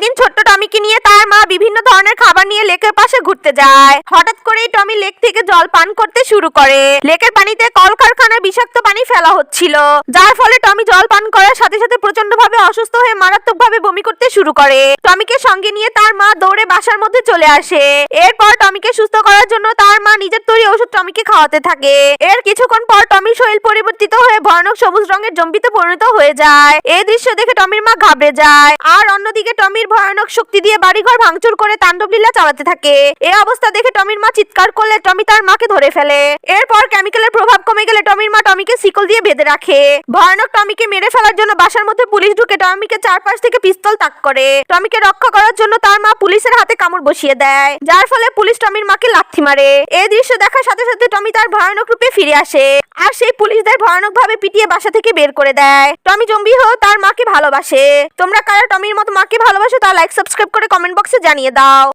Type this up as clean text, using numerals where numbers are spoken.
একদিন ছোট্ট টমিকে নিয়ে তার মা বিভিন্ন ধরনের খাবার নিয়ে লেকের পাশে ঘুরতে যায়। হঠাৎ করেই টমি লেক থেকে জল পান করতে শুরু করে। লেকের পানিতে কলকারখানার বিষাক্ত পানি ফেলা হচ্ছিল, যার ফলে টমি জল পান করার সাথে সাথে প্রচন্ডভাবে অসুস্থ হয়ে মারাত্মকভাবে বমি করতে শুরু করে। টমিকে সঙ্গে নিয়ে তার মা দৌড়ে বাসার মধ্যে চলে আসে। এরপর টমিকে সুস্থ করার জন্য তার মা নিজের তৈরি ওষুধ টমিকে খাওয়াতে থাকে। এর কিছুক্ষণ পর টমির শরীর পরিবর্তিত হয়ে ভয়ানক সবুজ রঙের জম্বিতে পরিণত হয়ে যায়। এই দৃশ্য দেখে টমির মা ঘাবড়ে যায়, আর অন্যদিকে টমির ভয়ানক শক্তি দিয়ে বাড়িঘর ভাঙচুর করে তাণ্ডব লীলা চালাতে থাকে। এই অবস্থা দেখে টমির মা চিৎকার করলে টমি তার মাকে ধরে ফেলে। এরপর কেমিক্যালের প্রভাব কমে গেলে টমির মা টমিকে শিকল দিয়ে বেঁধে রাখে। ভয়ানক টমিকে মেরে ফেলার জন্য বাসার মধ্যে পুলিশ ঢুকে টমিকে চারপাশ থেকে পিস্তল তাক করে। টমিকে রক্ষা করার জন্য তার মা পুলিশের হাতে কামড় বসিয়ে দেয়, যার ফলে পুলিশ টমির মাকে লাথি মারে। এই দৃশ্য দেখার সাথে সাথে টমি তার ভয়ানক রূপে ফিরে আসে, আর সেই পুলিশদের ভয়ানক ভাবে পিটিয়ে বাসা থেকে বের করে দেয়। টমি জম্বি হয়েও তার মাকে ভালোবাসে। তোমরা কারা টমির মতো মাকে ভালোবাসো তা লাইক সাবস্ক্রাইব করে কমেন্ট বক্সে জানিয়ে দাও।